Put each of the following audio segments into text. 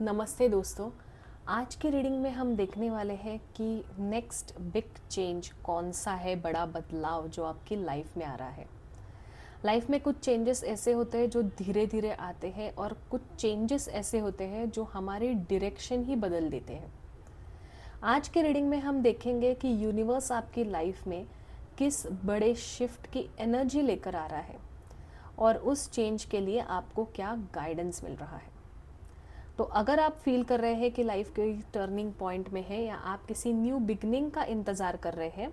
नमस्ते दोस्तों। आज की रीडिंग में हम देखने वाले हैं कि नेक्स्ट बिग चेंज कौन सा है, बड़ा बदलाव जो आपकी लाइफ में आ रहा है। लाइफ में कुछ चेंजेस ऐसे होते हैं जो धीरे धीरे आते हैं और कुछ चेंजेस ऐसे होते हैं जो हमारी डायरेक्शन ही बदल देते हैं। आज की रीडिंग में हम देखेंगे कि यूनिवर्स आपकी लाइफ में किस बड़े शिफ्ट की एनर्जी लेकर आ रहा है और उस चेंज के लिए आपको क्या गाइडेंस मिल रहा है। तो अगर आप फील कर रहे हैं कि लाइफ के टर्निंग पॉइंट में है या आप किसी न्यू बिगनिंग का इंतज़ार कर रहे हैं,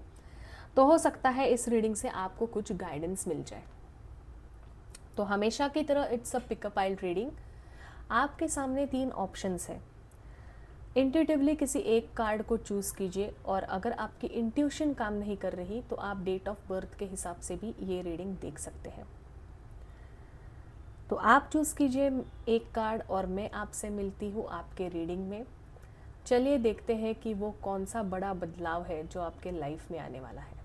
तो हो सकता है इस रीडिंग से आपको कुछ गाइडेंस मिल जाए। तो हमेशा की तरह it's a pick a pile reading. आपके सामने 3 ऑप्शंस है। इंट्यूटिवली किसी एक कार्ड को चूज़ कीजिए और अगर आपकी इंट्यूशन काम नहीं कर रही तो आप डेट ऑफ बर्थ के हिसाब से भी ये रीडिंग देख सकते हैं। तो आप चूज़ कीजिए एक कार्ड और मैं आपसे मिलती हूँ आपके रीडिंग में। चलिए देखते हैं कि वो कौन सा बड़ा बदलाव है जो आपके लाइफ में आने वाला है।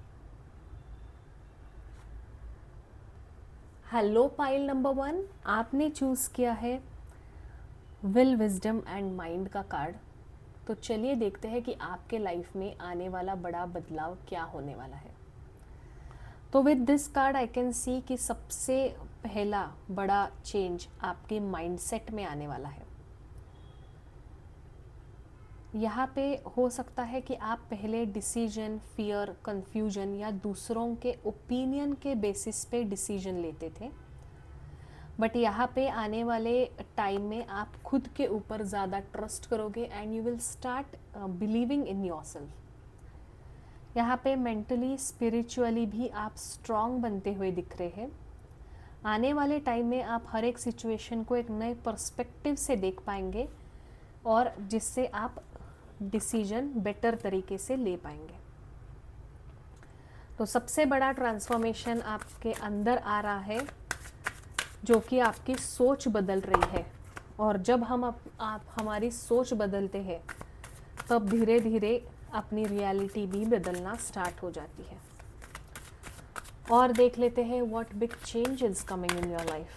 हेलो पाइल नंबर 1, आपने चूज़ किया है विल, विजडम एंड माइंड का कार्ड। तो चलिए देखते हैं कि आपके लाइफ में आने वाला बड़ा बदलाव क्या होने वाला है। तो with this card I can see कि सबसे पहला बड़ा चेंज आपके माइंडसेट में आने वाला है। यहाँ पे हो सकता है कि आप पहले डिसीजन, फियर, कंफ्यूजन या दूसरों के ओपिनियन के बेसिस पे डिसीजन लेते थे, बट यहाँ पे आने वाले टाइम में आप खुद के ऊपर ज़्यादा ट्रस्ट करोगे and you will start believing in yourself. यहाँ पे मेंटली, स्पिरिचुअली भी आप स्ट्रांग बनते हुए दिख रहे हैं। आने वाले टाइम में आप हर एक सिचुएशन को एक नए पर्सपेक्टिव से देख पाएंगे और जिससे आप डिसीजन बेटर तरीके से ले पाएंगे। तो सबसे बड़ा ट्रांसफॉर्मेशन आपके अंदर आ रहा है जो कि आपकी सोच बदल रही है। और जब आप हमारी सोच बदलते हैं तब धीरे धीरे अपनी रियलिटी भी बदलना स्टार्ट हो जाती है। और देख लेते हैं what big change is coming in your life.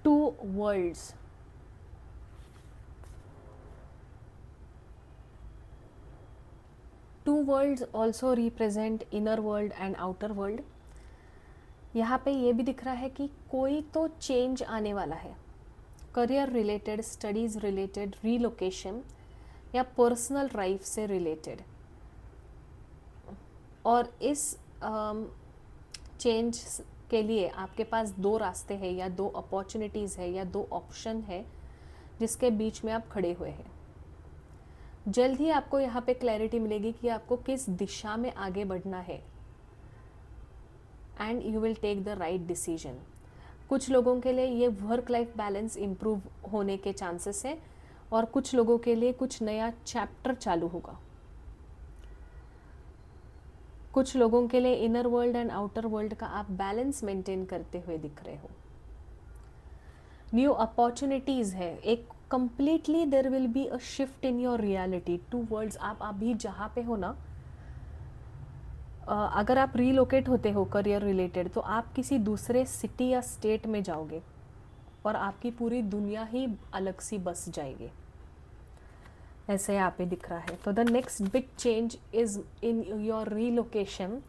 2 worlds. Two worlds also represent inner world and outer world. यहाँ पे ये भी दिख रहा है कि कोई तो चेंज आने वाला है, career related, studies related, relocation या पर्सनल लाइफ से रिलेटेड। और इस चेंज के लिए आपके पास 2 रास्ते हैं या 2 अपॉर्चुनिटीज़ है या 2 ऑप्शन है जिसके बीच में आप खड़े हुए हैं। जल्द ही आपको यहाँ पे क्लैरिटी मिलेगी कि आपको किस दिशा में आगे बढ़ना है and you will take the right decision. कुछ लोगों के लिए ये वर्क लाइफ बैलेंस इम्प्रूव होने के चांसेस है और कुछ लोगों के लिए कुछ नया चैप्टर चालू होगा। कुछ लोगों के लिए inner world and outer world का आप बैलेंस मेंटेन करते हुए दिख रहे हो। न्यू अपॉर्चुनिटीज़ है, एक completely there will be a shift in your reality. 2 worlds, आप अभी जहाँ पे हो ना, अगर आप रीलोकेट होते हो करियर रिलेटेड तो आप किसी दूसरे सिटी या स्टेट में जाओगे और आपकी पूरी दुनिया ही अलग सी बस जाएगी। ऐसे यहाँ पे दिख रहा है। तो the next big change is in your relocation.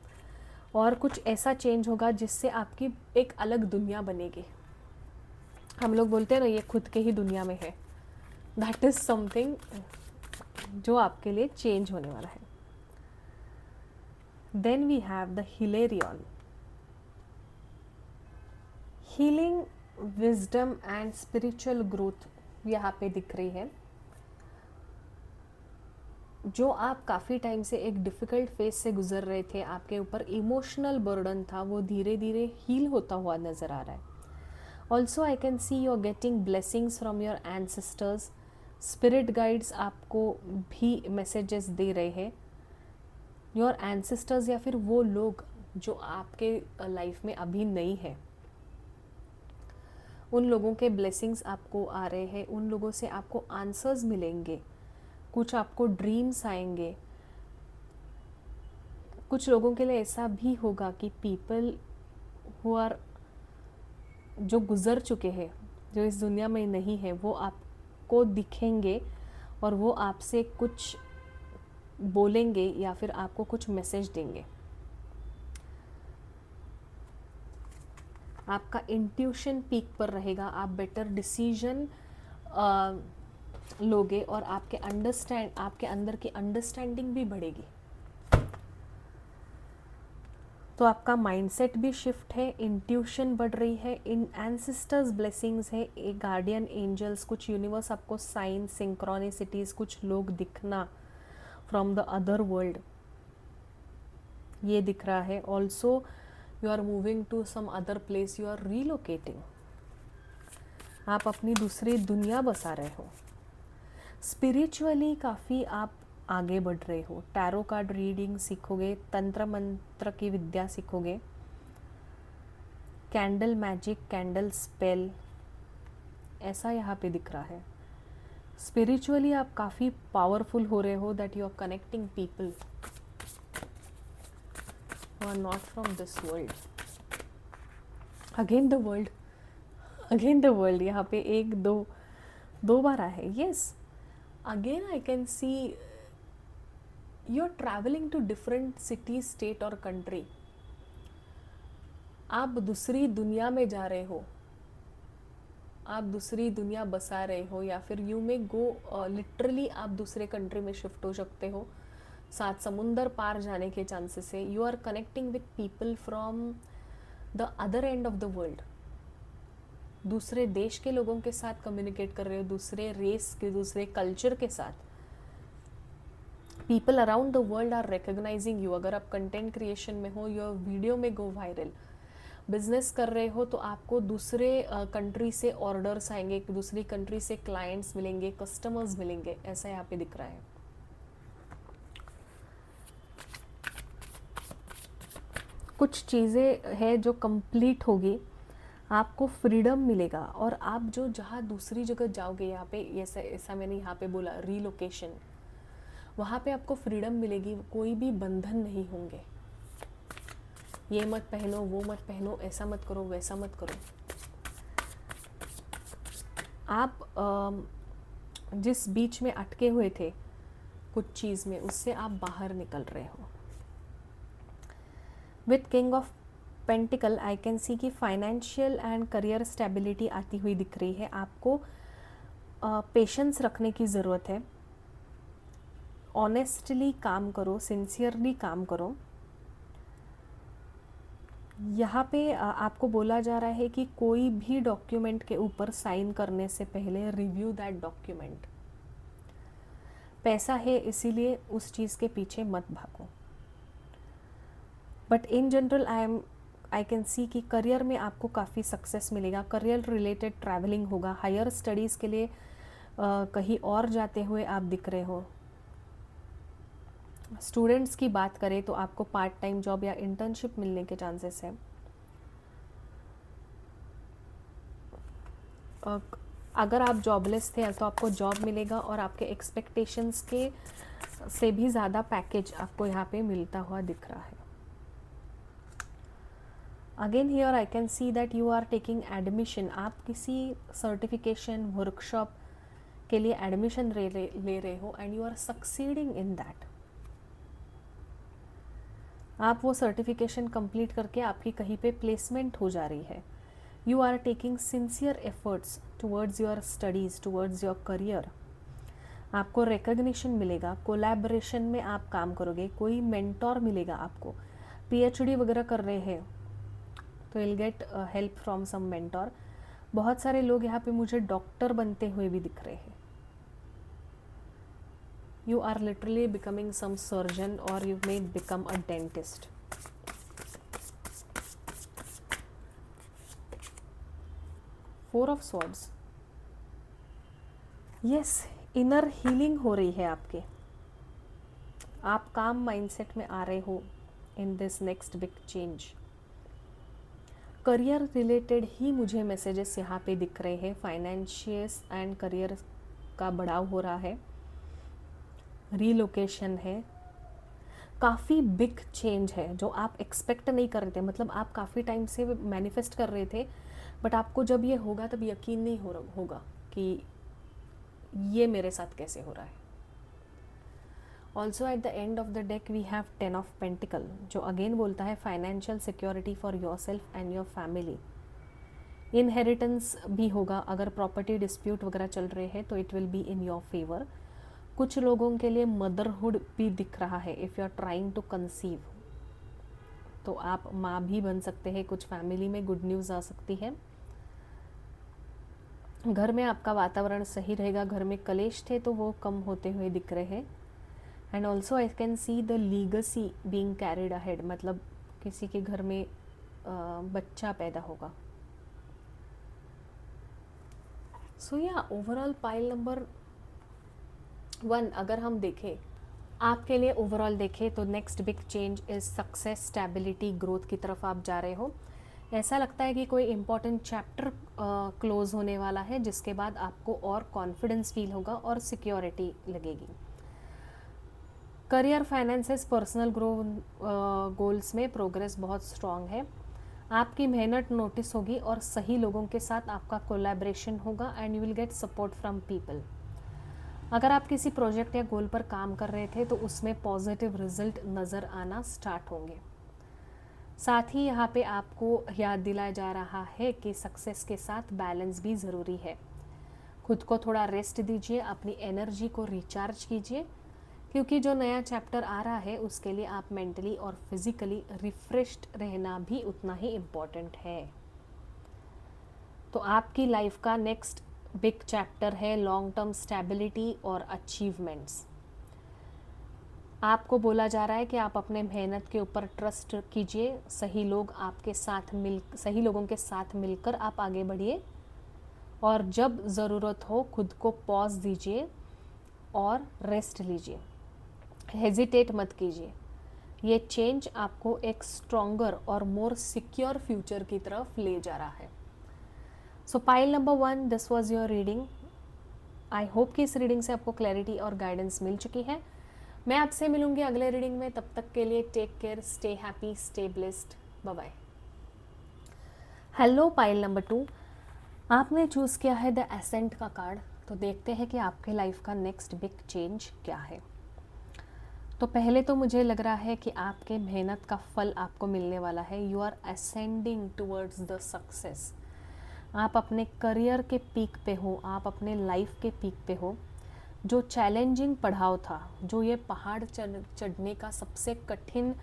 और कुछ ऐसा चेंज होगा जिससे आपकी एक अलग दुनिया बनेगी। हम लोग बोलते हैं ना, ये खुद के ही दुनिया में है। दैट इज़ समथिंग जो आपके लिए चेंज होने वाला है। Then we have the Hilarion. Healing, wisdom and spiritual growth यहाँ पे दिख रही है। जो आप काफ़ी टाइम से एक डिफ़िकल्ट फेज से गुजर रहे थे, आपके ऊपर इमोशनल बर्डन था, वो धीरे धीरे हील होता हुआ नज़र आ रहा है। Also I can see you are getting blessings from your ancestors. Spirit guides आपको भी मैसेजेस दे रहे हैं। योर एंसेस्टर्स या फिर वो लोग जो आपके लाइफ में अभी नहीं है, उन लोगों के ब्लेसिंग्स आपको आ रहे हैं। उन लोगों से आपको आंसर्स मिलेंगे, कुछ आपको ड्रीम्स आएंगे। कुछ लोगों के लिए ऐसा भी होगा कि पीपल हु आर, जो गुज़र चुके हैं जो इस दुनिया में नहीं है वो आपको दिखेंगे और वो आपसे कुछ बोलेंगे या फिर आपको कुछ मैसेज देंगे। आपका इंट्यूशन पीक पर रहेगा, आप बेटर डिसीजन लोगे और आपके अंदर की अंडरस्टैंडिंग भी बढ़ेगी। तो आपका माइंडसेट भी शिफ्ट है, इंट्यूशन बढ़ रही है, इन एंसेस्टर्स ब्लेसिंग्स है, एक गार्डियन एंजल्स, कुछ यूनिवर्स आपको साइन सिंक्रोनिसिटीज, कुछ लोग दिखना फ्रॉम द अदर वर्ल्ड ये दिख रहा है। Also you are moving to some other place, you are relocating, आप अपनी दूसरी दुनिया बसा रहे हो। स्पिरिचुअली काफ़ी आप आगे बढ़ रहे हो, टैरो कार्ड रीडिंग सीखोगे, तंत्र मंत्र की विद्या सीखोगे, कैंडल मैजिक, कैंडल स्पेल, ऐसा यहाँ पे दिख रहा है। स्पिरिचुअली आप काफ़ी पावरफुल हो रहे हो, that you are connecting people who are not from this world. Again the world, again the world, यहाँ पे एक दो बार आया है। Yes, again I can see you are traveling to different city, state और country. आप दूसरी दुनिया में जा रहे हो, आप दूसरी दुनिया बसा रहे हो, या फिर यू में गो लिटरली आप दूसरे कंट्री में शिफ्ट हो सकते हो, 7 समुंदर पार जाने के चांसेस है। You are connecting with people from the other end of the world, दूसरे देश के लोगों के साथ कम्युनिकेट कर रहे हो, दूसरे रेस के, दूसरे कल्चर के साथ। People around the world are recognizing you. अगर आप कंटेंट क्रिएशन में हो, योर वीडियो में गो वायरल, बिजनेस कर रहे हो तो आपको दूसरे कंट्री से ऑर्डर्स आएंगे, दूसरी कंट्री से क्लाइंट्स मिलेंगे, कस्टमर्स मिलेंगे, ऐसा यहाँ पे दिख रहा है। कुछ चीज़ें हैं जो कंप्लीट होगी, आपको फ्रीडम मिलेगा, और आप जो जहाँ दूसरी जगह जाओगे, यहाँ पे ऐसा मैंने यहाँ पे बोला रीलोकेशन, वहाँ पे आपको फ्रीडम मिलेगी, कोई भी बंधन नहीं होंगे। ये मत पहनो, वो मत पहनो, ऐसा मत करो, वैसा मत करो। आप जिस बीच में अटके हुए थे कुछ चीज़ में, उससे आप बाहर निकल रहे हो। With king of pentacle I can see कि फाइनेंशियल एंड करियर स्टेबिलिटी आती हुई दिख रही है। आपको पेशेंस रखने की ज़रूरत है, ऑनेस्टली काम करो, सिंसियरली काम करो। यहाँ पे आपको बोला जा रहा है कि कोई भी डॉक्यूमेंट के ऊपर साइन करने से पहले रिव्यू दैट डॉक्यूमेंट। पैसा है इसीलिए उस चीज़ के पीछे मत भागो। But in general I can see कि करियर में आपको काफ़ी सक्सेस मिलेगा, करियर रिलेटेड ट्रैवलिंग होगा, हायर स्टडीज़ के लिए कहीं और जाते हुए आप दिख रहे हो। स्टूडेंट्स की बात करें तो आपको पार्ट टाइम जॉब या इंटर्नशिप मिलने के चांसेस है। अगर आप जॉबलेस थे तो आपको जॉब मिलेगा और आपके एक्सपेक्टेशंस के से भी ज़्यादा पैकेज आपको यहाँ पे मिलता हुआ दिख रहा है। Again here I can see that you are taking admission. आप किसी सर्टिफिकेशन वर्कशॉप के लिए एडमिशन ले रहे हो and you are succeeding in that. आप वो सर्टिफिकेशन कंप्लीट करके आपकी कहीं पे प्लेसमेंट हो जा रही है। You are taking sincere efforts towards your studies, towards your career. आपको रिकग्निशन मिलेगा, कोलैबोरेशन में आप काम करोगे, कोई मेंटोर मिलेगा आपको। पीएचडी वगैरह कर रहे हैं तो will get help from some mentor. बहुत सारे लोग यहाँ पे मुझे डॉक्टर बनते हुए भी दिख रहे हैं। You are literally becoming some surgeon or you may become a dentist. Four of Swords. Yes, inner healing हो रही है आपके। आप काम माइंडसेट में आ रहे हो in this next big change. Career related ही मुझे मैसेजेस यहाँ पे दिख रहे हैं। फाइनेंशियस एंड करियर का बढ़ाव हो रहा है, रीलोकेशन है, काफ़ी बिग चेंज है जो आप एक्सपेक्ट नहीं कर रहे थे। मतलब आप काफ़ी टाइम से मैनिफेस्ट कर रहे थे बट आपको जब ये होगा तब यकीन नहीं होगा कि ये मेरे साथ कैसे हो रहा है। Also at the end of the deck we have 10 of pentacle, जो अगेन बोलता है financial security for your self and your family. Inheritance भी होगा, अगर प्रॉपर्टी डिस्प्यूट वगैरह चल रहे हैं तो it will be in your favour. कुछ लोगों के लिए मदरहुड भी दिख रहा है, if you are trying to conceive, तो आप माँ भी बन सकते हैं। कुछ फैमिली में गुड न्यूज़ आ सकती है। घर में आपका वातावरण सही रहेगा, घर में कलेश थे तो वो कम होते हुए दिख रहे हैं। And also I can see the legacy being carried ahead, मतलब किसी के घर में बच्चा पैदा होगा। सो या ओवरऑल पाइल नंबर 1 अगर हम देखें आपके लिए, ओवरऑल देखें तो next big change is success, stability, growth की तरफ आप जा रहे हो। ऐसा लगता है कि कोई इम्पॉर्टेंट चैप्टर क्लोज होने वाला है, जिसके बाद आपको और कॉन्फिडेंस फील होगा और सिक्योरिटी लगेगी। करियर, फाइनेंसेस, पर्सनल गोल्स में प्रोग्रेस बहुत स्ट्रांग है। आपकी मेहनत नोटिस होगी और सही लोगों के साथ आपका कोलैबोरेशन होगा and you will get support from people. अगर आप किसी प्रोजेक्ट या गोल पर काम कर रहे थे तो उसमें पॉजिटिव रिजल्ट नज़र आना स्टार्ट होंगे। साथ ही यहाँ पे आपको याद दिलाया जा रहा है कि सक्सेस के साथ बैलेंस भी ज़रूरी है। खुद को थोड़ा रेस्ट दीजिए, अपनी एनर्जी को रिचार्ज कीजिए, क्योंकि जो नया चैप्टर आ रहा है उसके लिए आप मेंटली और फिजिकली रिफ्रेश्ड रहना भी उतना ही इम्पॉर्टेंट है। तो आपकी लाइफ का नेक्स्ट बिग चैप्टर है लॉन्ग टर्म स्टेबिलिटी और अचीवमेंट्स। आपको बोला जा रहा है कि आप अपने मेहनत के ऊपर ट्रस्ट कीजिए, सही लोगों के साथ मिलकर आप आगे बढ़िए, और जब ज़रूरत हो खुद को पॉज दीजिए और रेस्ट लीजिए, हेजिटेट मत कीजिए। ये चेंज आपको एक स्ट्रॉन्गर और मोर सिक्योर फ्यूचर की तरफ ले जा रहा है। सो pile number 1, this was your reading. I hope कि इस रीडिंग से आपको क्लैरिटी और गाइडेंस मिल चुकी है। मैं आपसे मिलूंगी अगले रीडिंग में, तब तक के लिए take care, stay happy, stay blessed, bye bye. Hello pile number 2, आपने चूज़ किया है द एसेंट का कार्ड। तो देखते हैं कि आपके लाइफ का नेक्स्ट बिग चेंज क्या है। तो पहले तो मुझे लग रहा है कि आपके मेहनत का फल आपको मिलने वाला है। You are ascending towards the success. आप अपने करियर के पीक पे हो, आप अपने लाइफ के पीक पे हो। जो चैलेंजिंग पड़ाव था, जो ये पहाड़ चढ़ने का सबसे कठिन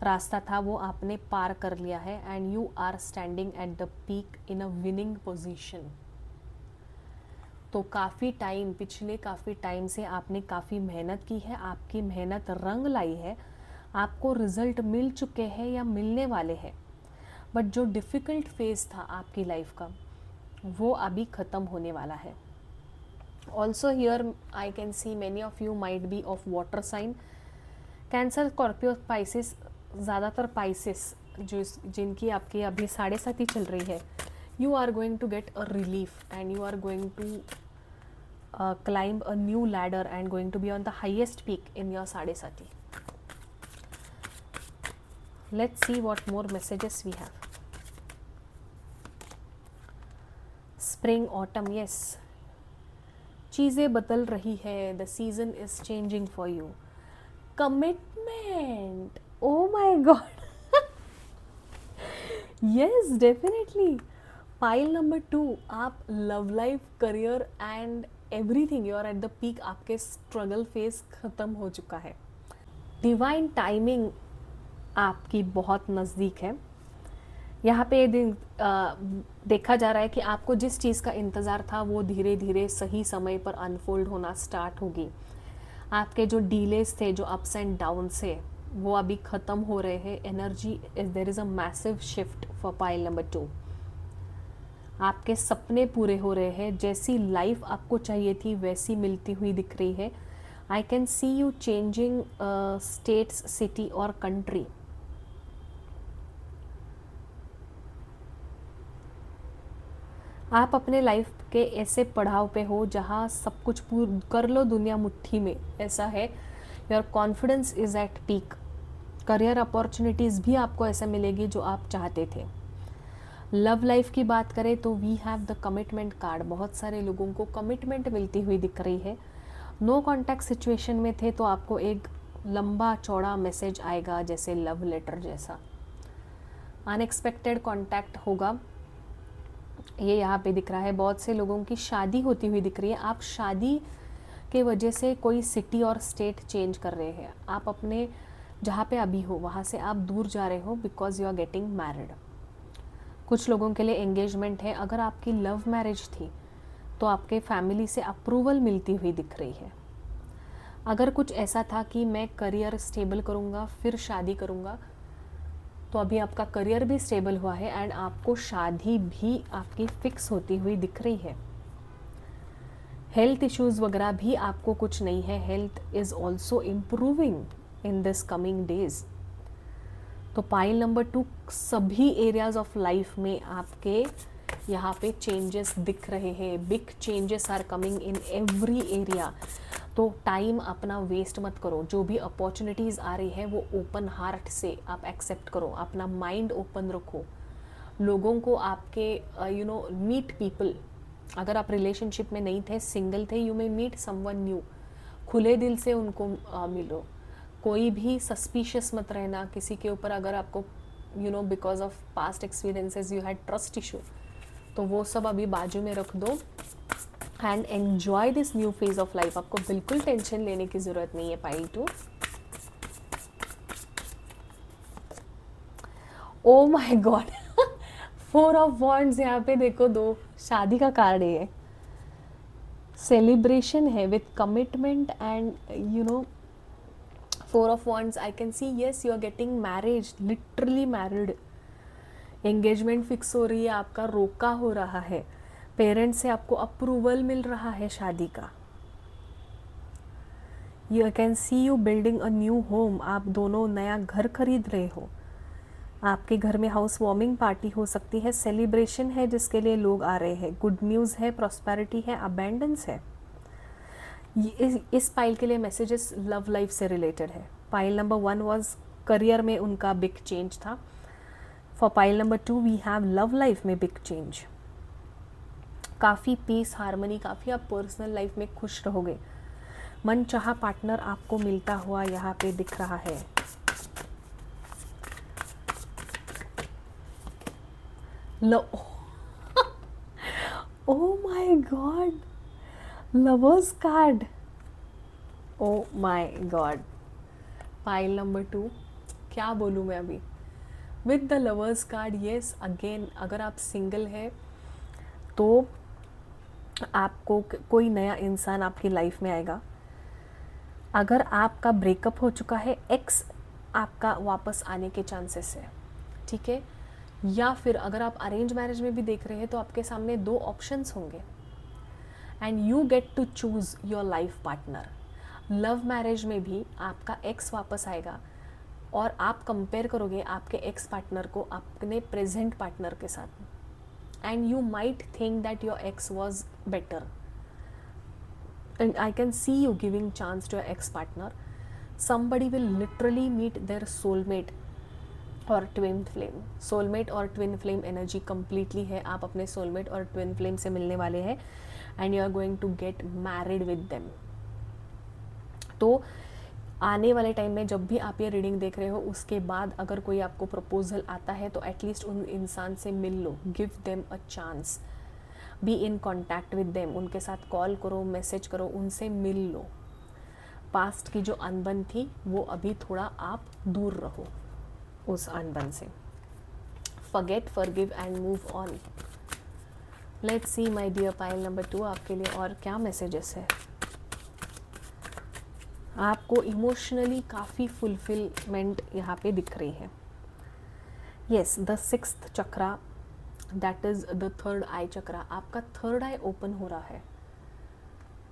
रास्ता था, वो आपने पार कर लिया है and you are standing at the peak in a winning position. तो पिछले काफ़ी टाइम से आपने काफ़ी मेहनत की है, आपकी मेहनत रंग लाई है, आपको रिजल्ट मिल चुके हैं या मिलने वाले हैं। बट जो डिफ़िकल्ट फेज़ था आपकी लाइफ का, वो अभी ख़त्म होने वाला है। Also here I can see many of you might be of water sign, Cancer, Scorpio, Pisces, ज़्यादातर पाइसिस जिनकी आपकी अभी 7.5 चल रही है। You are going to get a relief and you are going to climb a new ladder and going to be on the highest peak in your 7.5. Let's see what more messages we have. Spring, autumn, yes. चीज़ें बदल रही है, the season is changing for you. Commitment, oh my god. Yes, definitely. Pile number 2, आप love life, career and everything, you are at the peak. आपके struggle phase ख़त्म हो चुका है। डिवाइन टाइमिंग आपकी बहुत नज़दीक है। यहाँ पे देखा जा रहा है कि आपको जिस चीज़ का इंतज़ार था वो धीरे धीरे सही समय पर अनफोल्ड होना स्टार्ट होगी। आपके जो डीलेस थे, जो अप्स एंड डाउन्स थे, वो अभी ख़त्म हो रहे हैं। Energy, there is a massive shift for pile number 2। आपके सपने पूरे हो रहे हैं, जैसी लाइफ आपको चाहिए थी वैसी मिलती हुई दिख रही है। I can see you changing states, city और कंट्री। आप अपने लाइफ के ऐसे पड़ाव पे हो जहाँ सब कुछ कर लो, दुनिया मुट्ठी में, ऐसा है। Your confidence is at peak. Career opportunities भी आपको ऐसा मिलेगी जो आप चाहते थे। लव लाइफ की बात करें तो we have the commitment card. बहुत सारे लोगों को कमिटमेंट मिलती हुई दिख रही है। नो कॉन्टैक्ट सिचुएशन में थे तो आपको एक लंबा चौड़ा मैसेज आएगा, जैसे लव लेटर जैसा। अनएक्सपेक्टेड कॉन्टैक्ट होगा, ये यहाँ पे दिख रहा है। बहुत से लोगों की शादी होती हुई दिख रही है। आप शादी के वजह से कोई सिटी और स्टेट चेंज कर रहे हैं। आप अपने जहाँ पे अभी हो वहाँ से आप दूर जा रहे हो because you are getting married. कुछ लोगों के लिए एंगेजमेंट है। अगर आपकी लव मैरिज थी तो आपके फैमिली से अप्रूवल मिलती हुई दिख रही है। अगर कुछ ऐसा था कि मैं करियर स्टेबल करूँगा फिर शादी करूँगा, तो अभी आपका करियर भी स्टेबल हुआ है एंड आपको शादी भी आपकी फिक्स होती हुई दिख रही है। हेल्थ इश्यूज़ वगैरह भी आपको कुछ नहीं है। Health is also improving in this coming days. तो पाइल नंबर 2, सभी एरियाज ऑफ लाइफ में आपके यहाँ पे चेंजेस दिख रहे हैं। Big changes are coming in every area. तो टाइम अपना वेस्ट मत करो। जो भी अपॉर्चुनिटीज़ आ रही है वो ओपन हार्ट से आप एक्सेप्ट करो। अपना माइंड ओपन रखो। लोगों को आपके मीट पीपल। अगर आप रिलेशनशिप में नहीं थे, सिंगल थे, you may meet someone new. खुले दिल से उनको मिलो। कोई भी सस्पिशियस मत रहना किसी के ऊपर। अगर आपको because of past experiences you had trust issue, तो वो सब अभी बाजू में रख दो and enjoy this new phase of life. आपको बिल्कुल टेंशन लेने की ज़रूरत नहीं है। Pile 2, O my God 4 of wands. यहाँ पे देखो, 2 शादी का कार्ड है। सेलिब्रेशन है with commitment and 4 of wands. I can see yes you are getting marriage, literally married. Engagement fix हो रही है, आपका रोका हो रहा है। पेरेंट्स से आपको अप्रूवल मिल रहा है शादी का। You can see you building a new home. आप दोनों नया घर खरीद रहे हो। आपके घर में हाउस वार्मिंग पार्टी हो सकती है। सेलिब्रेशन है जिसके लिए लोग आ रहे हैं। गुड न्यूज़ है, प्रॉस्पेरिटी है, अबेंडेंस है। इस पाइल के लिए मैसेजेस लव लाइफ से रिलेटेड है। पाइल नंबर 1 वाज करियर में उनका बिग चेंज था। For pile number 2 we have love life में बिग चेंज। काफ़ी पीस, हार्मनी, काफ़ी आप पर्सनल लाइफ में खुश रहोगे। मन चाहा पार्टनर आपको मिलता हुआ यहाँ पे दिख रहा है। ओ my God, lovers card. O my God. Pile number 2, क्या बोलूँ मैं अभी। With the lovers card, yes again, अगर आप सिंगल हैं तो आपको कोई नया इंसान आपकी लाइफ में आएगा। अगर आपका ब्रेकअप हो चुका है, एक्स आपका वापस आने के चांसेस है, ठीक है। या फिर अगर आप अरेंज मैरिज में भी देख रहे हैं तो आपके सामने 2 ऑप्शंस होंगे and you get to choose your life partner. Love marriage में भी आपका एक्स वापस आएगा और आप कंपेयर करोगे आपके एक्स पार्टनर को अपने प्रेजेंट पार्टनर के साथ and you might think that your x was better and I can see you giving chance to your ex-partner. Somebody will literally meet their soulmate or twin flame. Soulmate और twin flame energy completely है। आप अपने soulmate और twin flame से मिलने वाले हैं and you are going to get married with them. तो आने वाले टाइम में जब भी आप ये रीडिंग देख रहे हो, उसके बाद अगर कोई आपको प्रपोजल आता है तो एटलीस्ट उन इंसान से मिल लो। Give them a chance, be in contact with them. उनके साथ कॉल करो, मैसेज करो, उनसे मिल लो। पास्ट की जो अनबन थी वो अभी थोड़ा आप दूर रहो उस अनबन से। Forget, forgive and move on. Let's see my dear pile number 2 आपके लिए और क्या मैसेजेस है। आपको इमोशनली काफ़ी फुलफिलमेंट यहाँ पे दिख रही है। Yes, the 6th chakra, that is the 3rd आई चक्रा। आपका 3rd आई ओपन हो रहा है,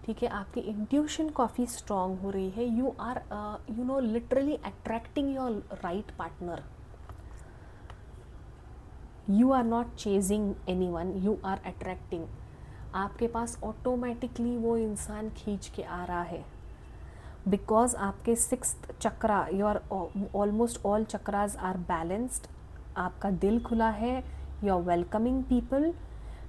ठीक है। आपकी इंट्यूशन काफ़ी स्ट्रॉन्ग हो रही है। You are literally attracting your right partner. You are not chasing anyone, you are attracting. आपके पास ऑटोमेटिकली वो इंसान खींच के आ रहा है बिकॉज आपके 6th chakra, your almost all chakras are balanced. आपका दिल खुला है, you are welcoming people,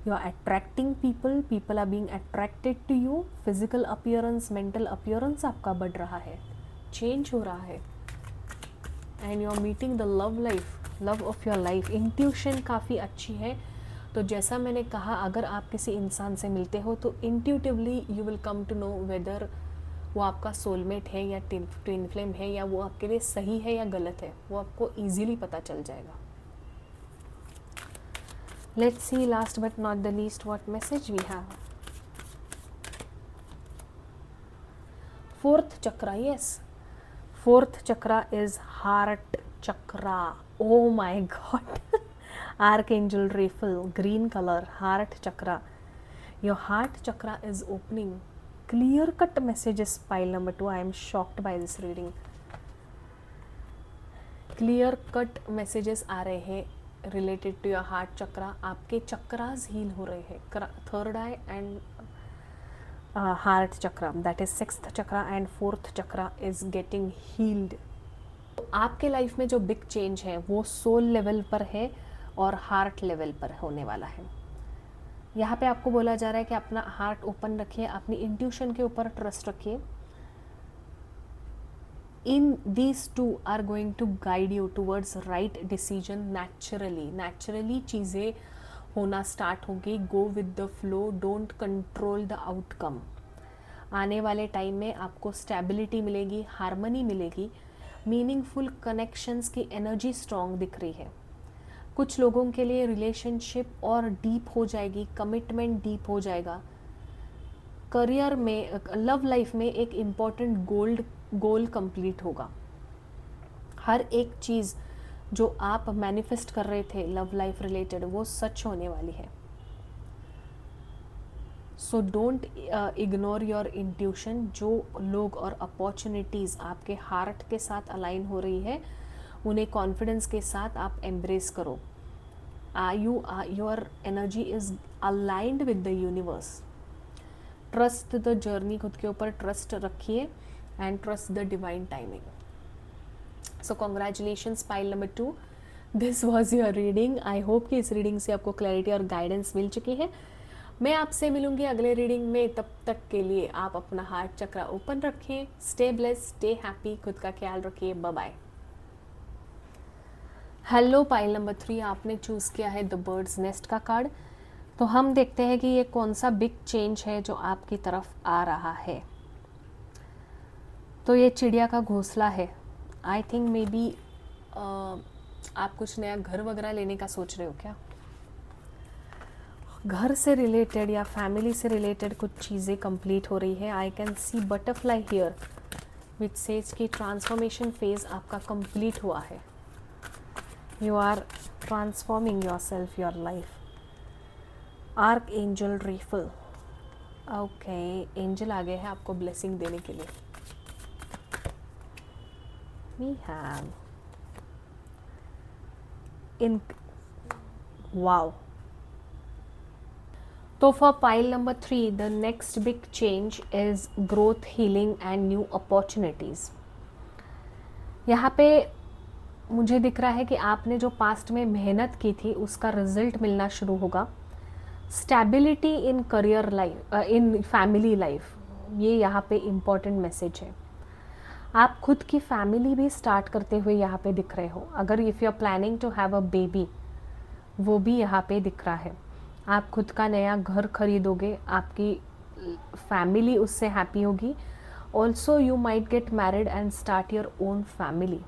you are attracting people, people are being attracted to you. Physical appearance, mental appearance आपका बढ़ रहा है, चेंज हो रहा है, and you are meeting the love life, love of your life. Intuition काफ़ी अच्छी है। तो जैसा मैंने कहा, अगर आप किसी इंसान से मिलते हो तो intuitively you will come to know whether वो आपका सोलमेट है या ट्विन फ्लेम है, या वो आपके लिए सही है या गलत है, वो आपको ईजिली पता चल जाएगा। Let's see last but not the least what message we have. Fourth chakra, yes, fourth chakra is heart chakra. Oh my god, Archangel Raphael, green color, heart chakra. Your heart chakra is opening. Clear cut messages, pile number 2. I am shocked by this reading. Clear cut messages आ रहे हैं related to your heart chakra. आपके chakras heal हो रहे हैं, third I and heart chakra, that is sixth chakra and fourth chakra is getting healed. तो आपके life में जो बिग चेंज है वो सोल लेवल पर है और हार्ट लेवल पर होने वाला है। यहाँ पे आपको बोला जा रहा है कि अपना हार्ट ओपन रखिए, अपनी इंट्यूशन के ऊपर ट्रस्ट रखिए। In these two are going to guide you towards right decision. Naturally चीज़ें होना स्टार्ट होगी। Go with the flow, don't control the outcome. आने वाले टाइम में आपको स्टेबिलिटी मिलेगी, हार्मनी मिलेगी, मीनिंगफुल कनेक्शंस की एनर्जी स्ट्रॉन्ग दिख रही है। कुछ लोगों के लिए रिलेशनशिप और डीप हो जाएगी, कमिटमेंट डीप हो जाएगा। करियर में, लव लाइफ में एक इम्पॉर्टेंट गोल कंप्लीट होगा। हर एक चीज़ जो आप मैनिफेस्ट कर रहे थे लव लाइफ रिलेटेड, वो सच होने वाली है। So don't ignore your intuition. जो लोग और अपॉर्चुनिटीज़ आपके हार्ट के साथ अलाइन हो रही है, उन्हें कॉन्फिडेंस के साथ आप एम्ब्रेस करो। Your energy is aligned with the universe. Trust the journey, खुद के ऊपर ट्रस्ट रखिए and trust the divine timing. So congratulations pile number 2, this was your reading. I hope कि इस रीडिंग से आपको क्लैरिटी और गाइडेंस मिल चुकी है। मैं आपसे मिलूंगी अगले रीडिंग में। तब तक के लिए आप अपना हार्ट चक्रा ओपन रखें। स्टे ब्लेस्ड, स्टे हैप्पी, खुद का ख्याल रखिए। Bye bye. Hello pile number 3, आपने चूज़ किया है द बर्ड्स नेस्ट का कार्ड। तो हम देखते हैं कि ये कौन सा बिग चेंज है जो आपकी तरफ आ रहा है। तो ये चिड़िया का घोंसला है। आई थिंक मे बी आप कुछ नया घर वगैरह लेने का सोच रहे हो क्या? घर से रिलेटेड या फैमिली से रिलेटेड कुछ चीज़ें कंप्लीट हो रही है। I can see butterfly here which says कि ट्रांसफॉर्मेशन फेज आपका कंप्लीट हुआ है। You are transforming yourself, your life. Archangel Raphael, okay, angel आ गए हैं आपको ब्लेसिंग देने के लिए। We have in, wow. तो for pile number 3, the next big change is growth, healing and new opportunities. यहाँ पे मुझे दिख रहा है कि आपने जो पास्ट में मेहनत की थी उसका रिजल्ट मिलना शुरू होगा। Stability in career life, in family life, ये यहाँ पे इम्पॉर्टेंट मैसेज है। आप खुद की फैमिली भी स्टार्ट करते हुए यहाँ पे दिख रहे हो। अगर if you are planning to have a baby, वो भी यहाँ पे दिख रहा है। आप खुद का नया घर खरीदोगे, आपकी फैमिली उससे हैप्पी होगी। Also you might get married and start your own family.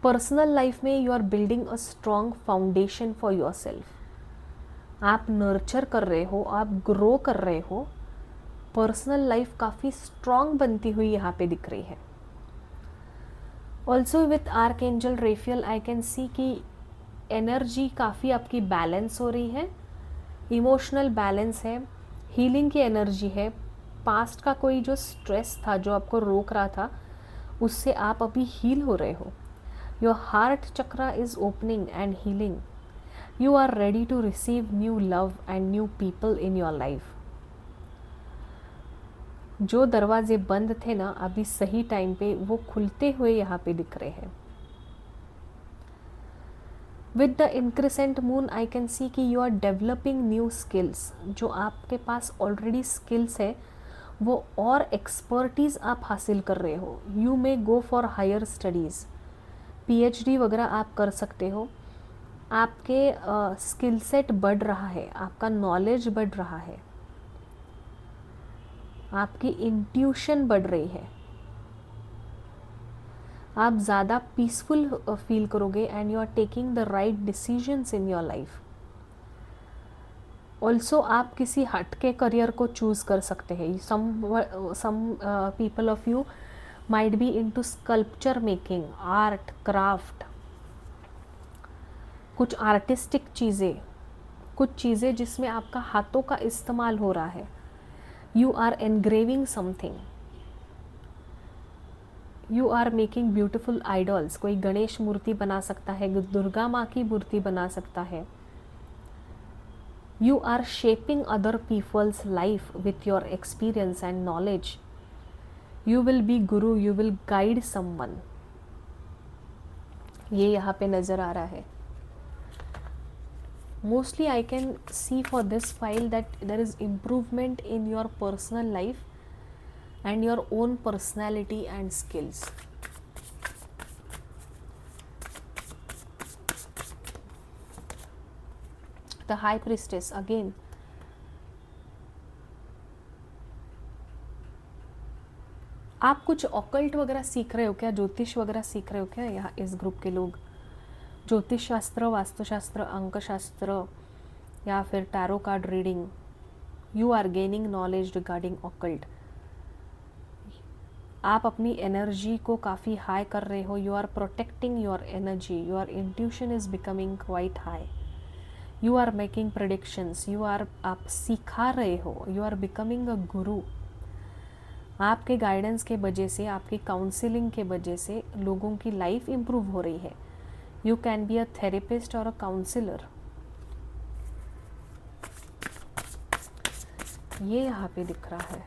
Personal life में you are building a strong foundation for your self. आप नर्चर कर रहे हो, आप ग्रो कर रहे हो। पर्सनल लाइफ काफ़ी स्ट्रॉन्ग बनती हुई यहाँ पे दिख रही है। Also with archangel रेफेल I can see कि एनर्जी काफ़ी आपकी बैलेंस हो रही है, इमोशनल बैलेंस है, हीलिंग की एनर्जी है। पास्ट का कोई जो स्ट्रेस था जो आपको रोक रहा था, उससे आप अभी हील हो रहे हो। Your heart chakra is opening and healing. You are ready to receive new love and new people in your life. जो दरवाजे बंद थे ना, अभी सही टाइम पे वो खुलते हुए यहाँ पे दिख रहे हैं। With the increscent moon I can see कि you are developing new skills, जो आपके पास ऑलरेडी स्किल्स है वो और एक्सपर्टीज़ आप हासिल कर रहे हो. You may go for higher studies, PhD वगैरह आप कर सकते हो. आपके स्किल सेट बढ़ रहा है, आपका नॉलेज बढ़ रहा है, आपकी इंट्यूशन बढ़ रही है, आप ज़्यादा पीसफुल फील करोगे and you are taking the right decisions in your life. Also आप किसी हट के करियर को चूज़ कर सकते हैं. Some people of you might be into sculpture making, art, craft, कुछ आर्टिस्टिक चीज़ें, कुछ चीज़ें जिसमें आपका हाथों का इस्तेमाल हो रहा है. You are engraving something, you are making beautiful idols. कोई गणेश मूर्ति बना सकता है, दुर्गा माँ की मूर्ति बना सकता है. You are shaping other people's life with your experience and knowledge. You will be guru, you will guide someone. ये यहाँ पे नज़र आ रहा है. Mostly I can see for this file that there is improvement in your personal life and your own personality and skills. The High Priestess again. आप कुछ occult वगैरह सीख रहे हो क्या, ज्योतिष वगैरह सीख रहे हो क्या? यहाँ इस ग्रुप के लोग ज्योतिष शास्त्र, वास्तुशास्त्र, अंकशास्त्र या फिर tarot card reading. You are gaining knowledge regarding occult. आप अपनी एनर्जी को काफ़ी हाई कर रहे हो. You are protecting your energy. Your intuition is becoming quite high. You are making predictions. आप सिखा रहे हो. यू आर बिकमिंग अ गुरु. आपके गाइडेंस के वजह से, आपकी काउंसलिंग के वजह से लोगों की लाइफ इम्प्रूव हो रही है. You can be a therapist और अ काउंसलर. ये यहाँ पे दिख रहा है.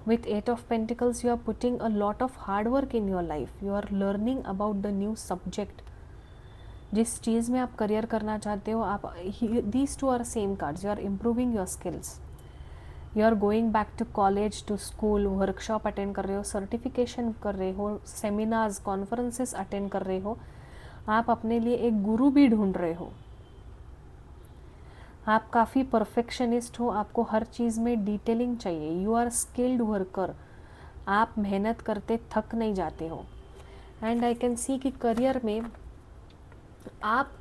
With 8 of Pentacles, you are putting a lot of hard work in your life. You are learning about the new subject. जिस चीज़ में आप करियर करना चाहते हो, आप these two are same cards. You are improving your skills. You are going back to college, to school, workshop attend कर रहे हो, certification कर रहे हो, seminars, conferences attend कर रहे हो. आप अपने लिए एक गुरु भी ढूंढ रहे हो. आप काफ़ी परफेक्शनिस्ट हो. आपको हर चीज़ में डिटेलिंग चाहिए. You are skilled worker. आप मेहनत करते थक नहीं जाते हो. एंड आई कैन सी कि करियर में आप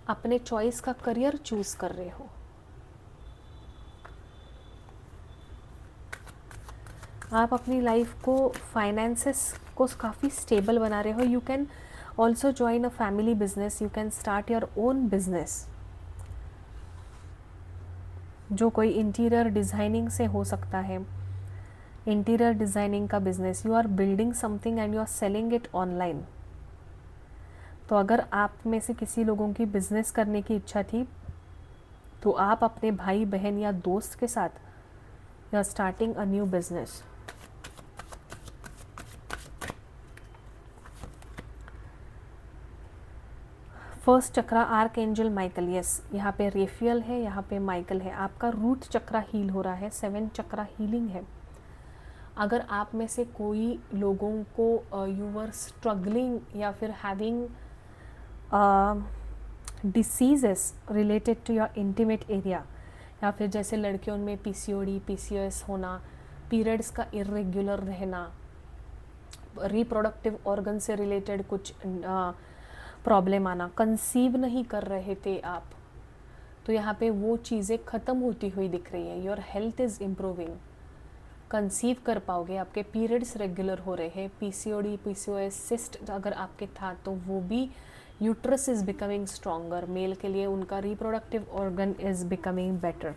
अपने चॉइस का करियर चूज़ कर रहे हो. आप अपनी लाइफ को, फाइनेंसेस को काफ़ी स्टेबल बना रहे हो. You can also join a family business. You can start your own business, जो कोई इंटीरियर डिज़ाइनिंग से हो सकता है. इंटीरियर डिज़ाइनिंग का business. You are building something and you are selling it online. तो अगर आप में से किसी लोगों की बिजनेस करने की इच्छा थी, तो आप अपने भाई बहन या दोस्त के साथ you are starting a new business. First chakra archangel Michael. Yes, यहाँ पे रेफियल है, यहाँ पे माइकल है. आपका रूट चक्रा हील हो रहा है. 7 चक्रा हीलिंग है. अगर आप में से कोई लोगों को यू वर स्ट्रगलिंग या फिर having diseases related to your intimate area, या फिर जैसे लड़कियों में PCOD, PCOS होना, पीरियड्स का इरेगुलर रहना, रिप्रोडक्टिव ऑर्गन से रिलेटेड कुछ प्रॉब्लम आना, कंसीव नहीं कर रहे थे आप, तो यहाँ पे वो चीज़ें ख़त्म होती हुई दिख रही है. Your health is improving. Conceive कर पाओगे. आपके पीरियड्स रेगुलर हो रहे हैं. PCOD, PCOS, सिस्ट अगर आपके था तो वो भी. Uterus is becoming stronger. Male के लिए उनका reproductive organ is becoming better.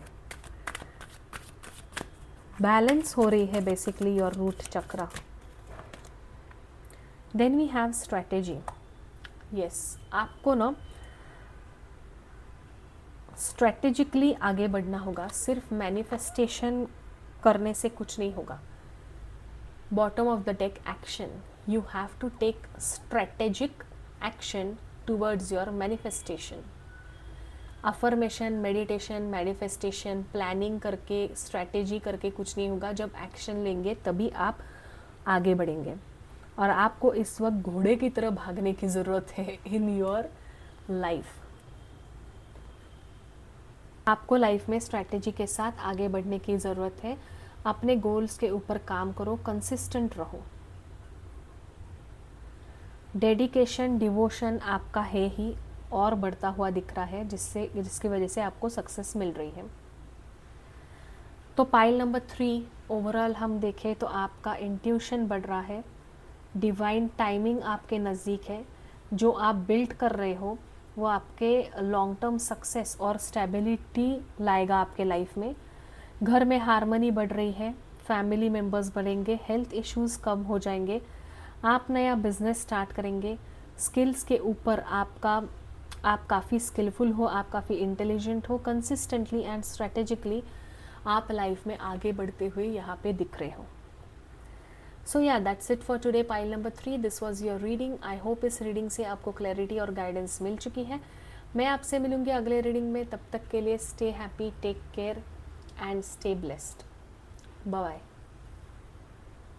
Balance हो रही है basically your root chakra. Then we have strategy. Yes, आपको ना स्ट्रैटेजिकली आगे बढ़ना होगा. सिर्फ मैनिफेस्टेशन करने से कुछ नहीं होगा. bottom of the deck, action. You have to take strategic action towards your manifestation. Affirmation, meditation, manifestation, planning करके, स्ट्रैटेजी करके कुछ नहीं होगा. जब एक्शन लेंगे तभी आप आगे बढ़ेंगे. और आपको इस वक्त घोड़े की तरह भागने की ज़रूरत है इन योर लाइफ. आपको लाइफ में स्ट्रैटेजी के साथ आगे बढ़ने की ज़रूरत है. अपने गोल्स के ऊपर काम करो, कंसिस्टेंट रहो. डेडिकेशन, डिवोशन आपका है ही और बढ़ता हुआ दिख रहा है, जिसकी वजह से आपको सक्सेस मिल रही है. तो पाइल नंबर 3 ओवरऑल हम देखें तो आपका इंट्यूशन बढ़ रहा है. डिवाइन टाइमिंग आपके नज़दीक है. जो आप बिल्ड कर रहे हो वो आपके लॉन्ग टर्म सक्सेस और स्टेबिलिटी लाएगा आपके लाइफ में. घर में हारमनी बढ़ रही है, फैमिली मेम्बर्स बढ़ेंगे, हेल्थ इश्यूज़ कम हो जाएंगे. आप नया बिजनेस स्टार्ट करेंगे. स्किल्स के ऊपर आप काफ़ी स्किलफुल हो, आप काफ़ी इंटेलिजेंट हो. कंसिस्टेंटली एंड स्ट्रेटेजिकली आप लाइफ में आगे बढ़ते हुए यहाँ पे दिख रहे हो. सो या that's it for today, pile number 3. This was your reading. I hope इस रीडिंग से आपको क्लैरिटी और गाइडेंस मिल चुकी है. मैं आपसे मिलूंगी अगले रीडिंग में. तब तक के लिए stay happy, take care and stay blessed. Bye bye.